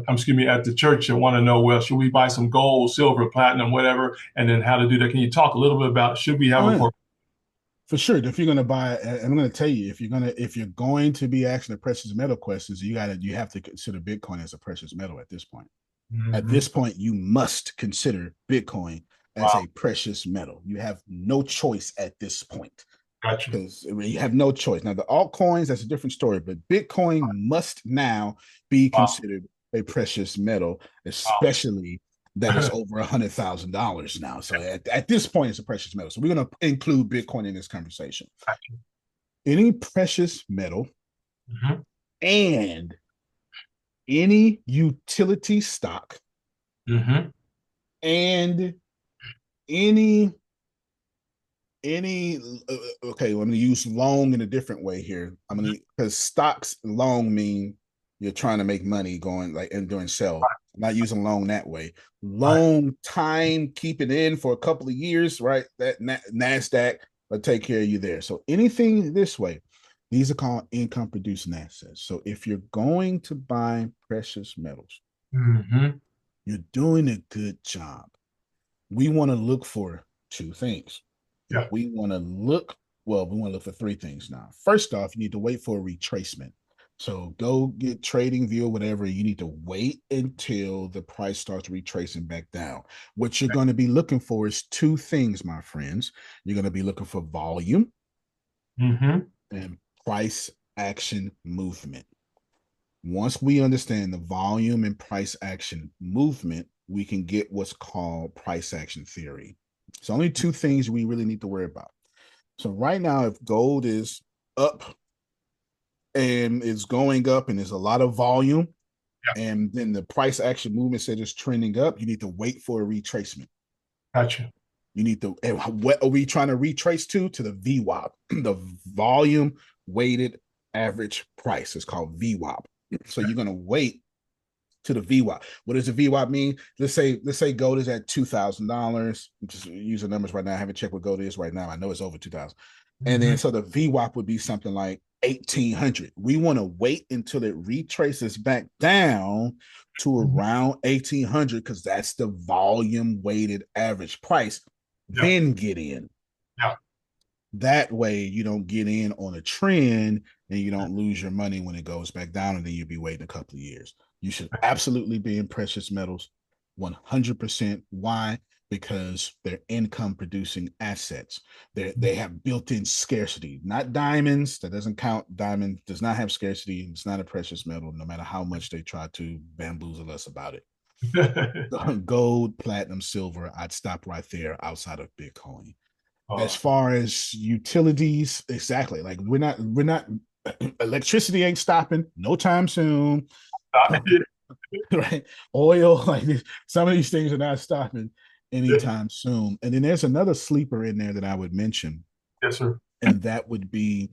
excuse me, at the church that want to know, well, should we buy some gold, silver, platinum, whatever, and then how to do that? Can you talk a little bit about should we have Oh a yeah. portfolio? For sure. If you're gonna buy, I'm gonna tell you, if you're going to be asking the precious metal questions, you have to consider Bitcoin as a precious metal at this point. At Mm-hmm. this point, you must consider Bitcoin as Wow, a precious metal. You have no choice at this point, got you. because you have no choice. Now, the altcoins, that's a different story, but Bitcoin must now be Wow, considered a precious metal, wow. especially that is over $100,000 now. So at this point, it's a precious metal. So we're going to include Bitcoin in this conversation. Got you. Any precious metal Mm-hmm. and any utility stock Mm-hmm. and any any okay, well, I'm going to use long in a different way here. I'm going to, because stocks long mean you're trying to make money going like and doing sell. I'm not using long that way. Right. Long time, keep it in for a couple of years, right? That NASDAQ will take care of you there. So anything this way, these are called income producing assets. So if you're going to buy precious metals, Mm-hmm. you're doing a good job. We want to look for two things. Yeah. We want to look, well, we want to look for three things now. First off, you need to wait for a retracement. So go get Trading View or whatever. You need to wait until the price starts retracing back down. What you're going to be looking for is two things, my friends. You're going to be looking for volume Mm-hmm. and price action movement. Once we understand the volume and price action movement, we can get what's called price action theory. It's only two things we really need to worry about. So right now, if gold is up and it's going up and there's a lot of volume, Yeah. and then the price action movement said it's trending up, you need to wait for a retracement. Gotcha. You need to, and what are we trying to retrace to? To the VWAP, the volume weighted average price. It's called VWAP. So you're going to wait to the VWAP. What does the VWAP mean? Let's say gold is at $2,000. Just using numbers right now. I haven't checked what gold is right now. I know it's over 2,000. And Mm-hmm. then so the VWAP would be something like 1,800. We want to wait until it retraces back down to around 1,800 because that's the volume weighted average price. Yeah. Then get in. Yeah. That way you don't get in on a trend and you don't lose your money when it goes back down, and then you'll be waiting a couple of years. You should absolutely be in precious metals 100%. Why? Because they're income producing assets. They have built-in scarcity, not diamonds. That doesn't count. Diamond does not have scarcity. It's not a precious metal, no matter how much they try to bamboozle us about it. Gold, platinum, silver, I'd stop right there outside of Bitcoin. As Oh, far as utilities, exactly. Like we're not electricity ain't stopping no time soon. Right? Oil, like some of these things are not stopping anytime soon. And then there's another sleeper in there that I would mention, yes, sir. and that would be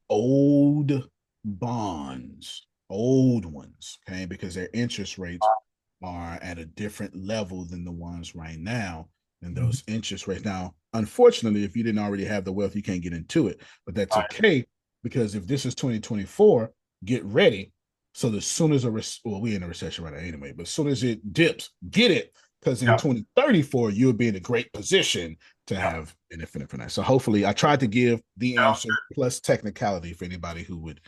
old bonds, old ones, okay, because their interest rates are at a different level than the ones right now. And Mhm. those interest rates now, unfortunately, if you didn't already have the wealth, you can't get into it. But that's Right. okay, because if this is 2024, get ready. So as soon as well, we're in a recession right now anyway, but as soon as it dips, get it. Because in Yeah. 2034, you'll be in a great position to Yeah. have benefit from that. So hopefully I tried to give the Yeah. answer plus technicality for anybody who would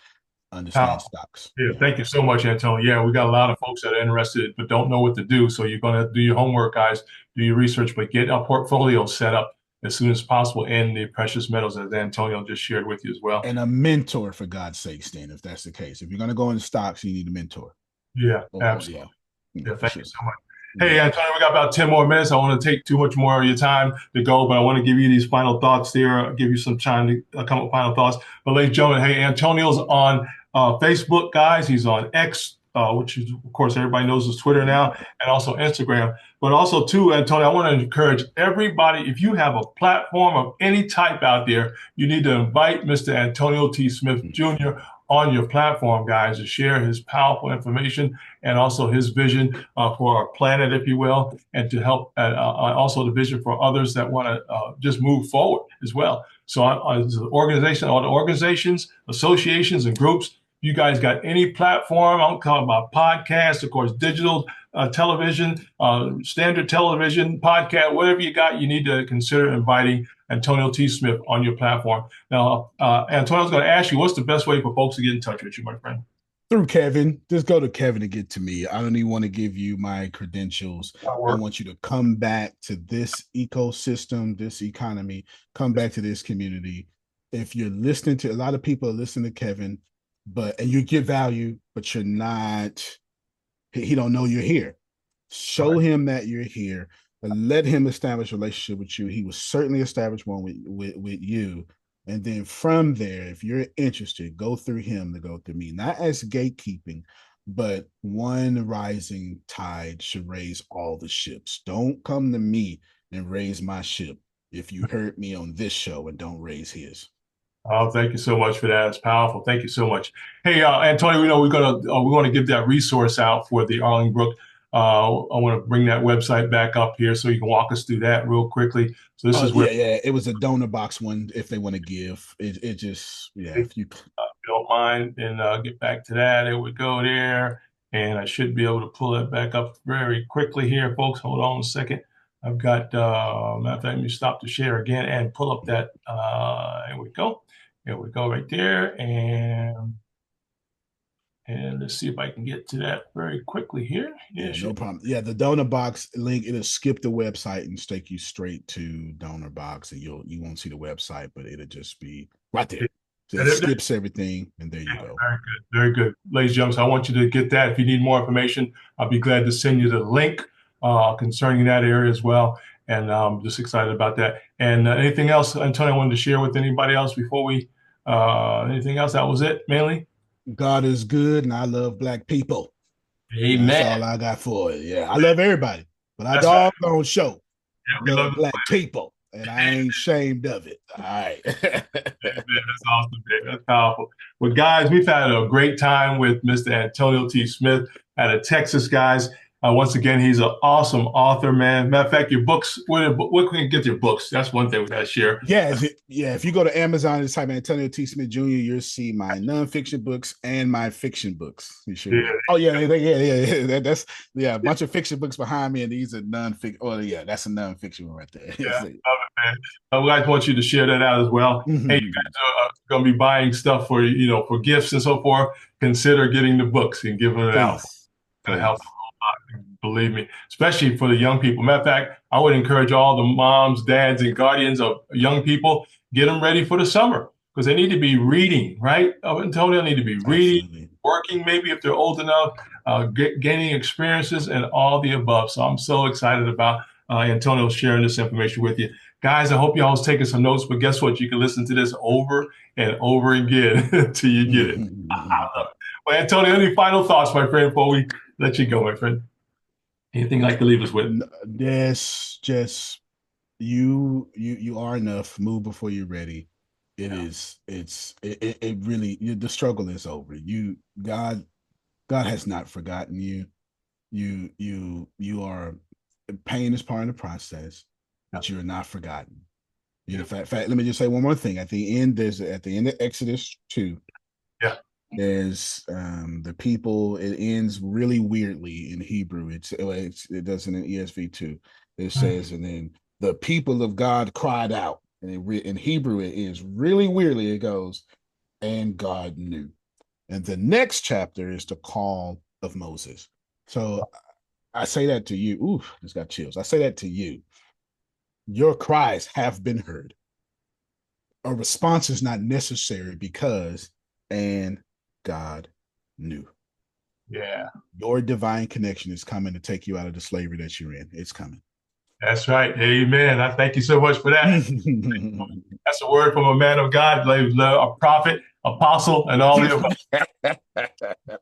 understand Now, stocks. yeah, Yeah. thank you so much, Antonio. Yeah, we got a lot of folks that are interested but don't know what to do. So you're going to do your homework, guys, do your research, but get a portfolio set up as soon as possible in the precious metals, as Antonio just shared with you as well. And a mentor, for God's sakes, then, if that's the case. If you're going to go into stocks, you need a mentor. Yeah, Oh absolutely. yeah. Yeah, Yeah, for thank sure. you so much. Hey, Yeah. Antonio, we got about 10 more minutes. I want to take too much more of your time to go, but I want to give you these final thoughts there, give you some time to come up with final thoughts. But ladies and gentlemen, hey, Antonio's on Facebook, guys. He's on X, which is, of course, everybody knows is Twitter now, and also Instagram. But also, too, Antonio, I want to encourage everybody, if you have a platform of any type out there, you need to invite Mr. Antonio T. Smith Jr. on your platform, guys, to share his powerful information and also his vision for our planet, if you will, and to help also the vision for others that want to just move forward as well. So, as an organization, all the organizations, associations, and groups, you guys got any platform? I'm talking about podcasts, of course, digital television, standard television, podcast, whatever you got, you need to consider inviting Antonio T. Smith on your platform. Now, Antonio's going to ask you, what's the best way for folks to get in touch with you, my friend? Through Kevin. Just go to Kevin to get to me. I don't even want to give you my credentials. That'll I work. want you to come back to this ecosystem, this economy, come back to this community. If you're listening to, a lot of people are listening to Kevin, but and you get value, but you're not, he don't know you're here. Show Right. him that you're here, and let him establish a relationship with you. He will certainly establish one with you. And then from there, if you're interested, go through him to go through me. Not as gatekeeping, but one rising tide should raise all the ships. Don't come to me and raise my ship if you heard me on this show and don't raise his. Oh, thank you so much for that. It's powerful. Thank you so much. Hey, Antonio, we want to give that resource out for the Arlingbrook. I want to bring that website back up here so you can walk us through that real quickly. So this Oh is where, yeah, yeah. It was a donor box one if they want to give. It just yeah. if If you you don't mind, and get back to that. There we go there, and I should be able to pull it back up very quickly here, folks. Hold on a second. I've got matter of fact, let me stop the share again and pull up that. Here we go. Here we go right there, and And let's see if I can get to that very quickly here. Yeah, Yeah, no sure. problem. Yeah, the donor box link, it'll skip the website and take you straight to donor box, and you won't see the website, but it'll just be right there. So it skips everything, and there you go. Very good. Very good. Ladies and gentlemen, so I want you to get that. If you need more information, I'll be glad to send you the link concerning that area as well. And I'm just excited about that. And anything else, Antonio, I wanted to share with anybody else before anything else? That was it, mainly? God is good, and I love black people. That's Amen. all I got for it. Yeah, I love everybody, but I That's right. doggone show Yeah, we love love black people, and I ain't ashamed of it. All right. Man, that's awesome, man. That's powerful. Well, guys, we've had a great time with Mr. Antonio T. Smith out of Texas, guys. Once again, he's an awesome author, man. Matter of fact, your books, where can you get your books? That's one thing we got to share. Yeah. If you go to Amazon and type Antonio T. Smith Jr., you'll see my nonfiction books and my fiction books. You sure? Yeah. Oh yeah. That's a bunch of fiction books behind me, and these are nonfiction. Oh yeah, that's a nonfiction one right there. Yeah, love it, man. We guys want you to share that out as well. Hey, you guys are going to be buying stuff for for gifts and so forth. Consider getting the books and giving it out. Please, Going to please. help a whole lot, believe me, especially for the young people. Matter of fact, I would encourage all the moms, dads, and guardians of young people, get them ready for the summer because they need to be reading, right? Antonio, need to be reading, Absolutely. working, maybe if they're old enough, gaining experiences and all the above. So I'm so excited about Antonio sharing this information with you. Guys, I hope you all was taking some notes, but guess what? You can listen to this over and over again until you get it. Well, Antonio, any final thoughts, my friend, before we let you go, my friend? Anything you'd like to leave us with? This just you are enough. Move before you're ready. Yeah. It really the struggle is over. God has not forgotten you. You are pain is part of the process, but you're not forgotten. You know, fact, let me just say one more thing. At the end of Exodus 2, Yeah. there's the people, it ends really weirdly in Hebrew. It does in ESV too. It says, and then the people of God cried out. And in Hebrew, it is really weirdly, it goes, and God knew. And the next chapter is the call of Moses. So I say that to you. Ooh, just got chills. I say that to you. Your cries have been heard. A response is not necessary because, and God knew. Yeah. Your divine connection is coming to take you out of the slavery that you're in. It's coming. That's right. Amen. I thank you so much for that. That's a word from a man of God, a prophet, apostle, and all the above.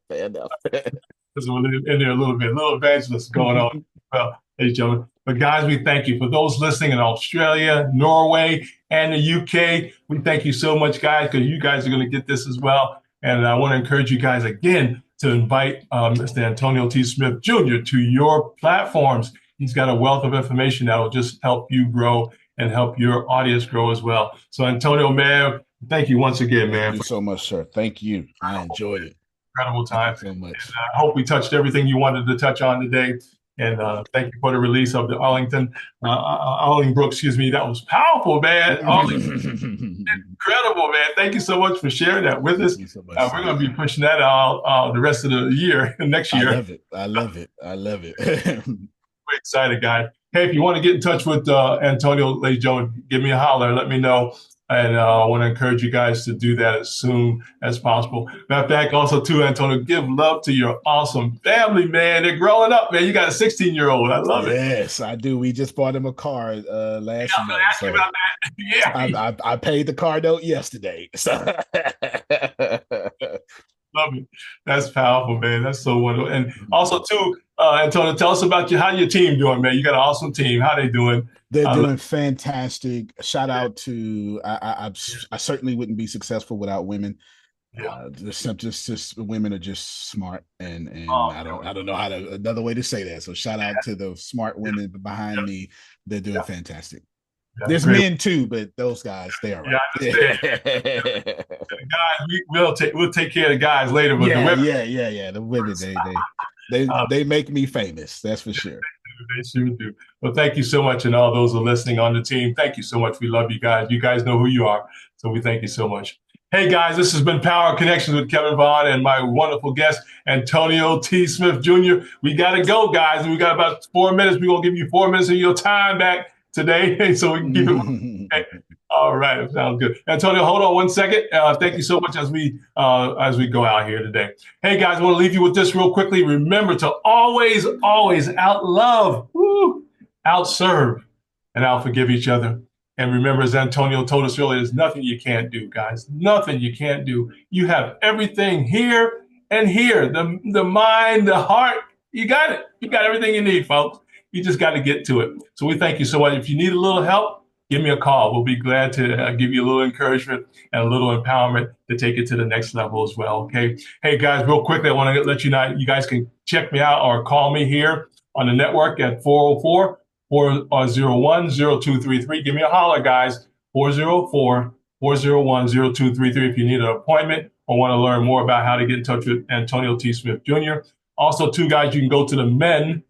Fair enough. Because we're in there a little evangelist going on. Well, ladies and gentlemen. But guys, we thank you. For those listening in Australia, Norway, and the UK, we thank you so much, guys, because you guys are going to get this as well. And I want to encourage you guys again to invite Mr. Antonio T. Smith Jr. to your platforms. He's got a wealth of information that will just help you grow and help your audience grow as well. So, Antonio, man, thank you once again, man. Thank you so much, sir. Thank you. I enjoyed it. Incredible time. Thank you so much. And I hope we touched everything you wanted to touch on today. And thank you for the release of the Arlingbrook, excuse me. That was powerful, man. Incredible, man. Thank you so much for sharing that with us. So much, we're going to be pushing that out the rest of the year, next year. I love it. I love it. I love it. We're excited, guys. Hey, if you want to get in touch with Antonio, ladies and gentlemen, give me a holler. Let me know. And I want to encourage you guys to do that as soon as possible. Matter of fact, also, too, Antonio, give love to your awesome family, man. They're growing up, man. You got a 16-year-old. I love it. Yes, I do. We just bought him a car last month. Ask you about that. Yeah. I paid the car note yesterday. So. Love it. That's powerful, man. That's so wonderful. And also, too, Antonio, tell us about how your team doing, man. You got an awesome team. How they doing? They're doing fantastic. Shout out to I certainly wouldn't be successful without women. Yeah. Just women are just smart, and I don't know another way to say that. So shout out to the smart women behind me. They're doing fantastic. There's men too, but those guys, they are right. Yeah, guys, we'll take care of the guys later, but the women, the women, they make me famous. That's for sure. They sure do. Well, thank you so much, and all those who are listening on the team. Thank you so much. We love you guys. You guys know who you are, so we thank you so much. Hey guys, this has been Power Connections with Kevin Vaughan and my wonderful guest, Antonio T. Smith Jr. We got to go, guys. We got about 4 minutes. We're going to give you 4 minutes of your time back today so we can keep it. Okay. All right, sounds good. Antonio, hold on 1 second. Thank you so much as we go out here today. Hey guys, I want to leave you with this real quickly. Remember to always, always out love, out serve, and out forgive each other. And remember, as Antonio told us earlier, there's nothing you can't do, guys. Nothing you can't do. You have everything here and here. The mind, the heart, you got it. You got everything you need, folks. You just got to get to it. So we thank you so much. If you need a little help, give me a call. We'll be glad to give you a little encouragement and a little empowerment to take it to the next level as well, okay? Hey, guys, real quickly, I want to let you know, you guys can check me out or call me here on the network at 404-401-0233. Give me a holler, guys, 404-401-0233 if you need an appointment or want to learn more about how to get in touch with Antonio T. Smith Jr. Also, too, guys, you can go to the Men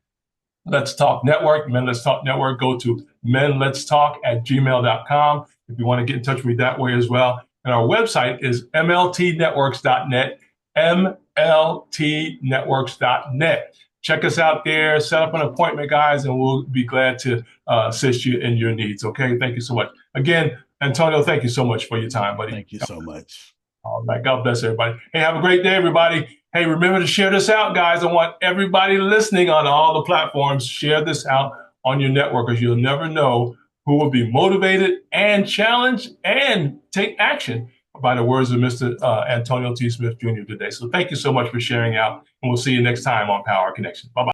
Let's Talk Network. Men Let's Talk Network. Go to menletstalk@gmail.com if you want to get in touch with me that way as well. And our website is mltnetworks.net, mltnetworks.net. Check us out there. Set up an appointment, guys, and we'll be glad to assist you in your needs. Okay. Thank you so much. Again, Antonio, thank you so much for your time, buddy. Thank you so much. All right. God bless everybody. Hey, have a great day, everybody. Hey, remember to share this out, guys. I want everybody listening on all the platforms, share this out on your network, because you'll never know who will be motivated and challenged and take action by the words of Mr. Antonio T. Smith Jr. today. So thank you so much for sharing out, and we'll see you next time on Power Connections. Bye-bye.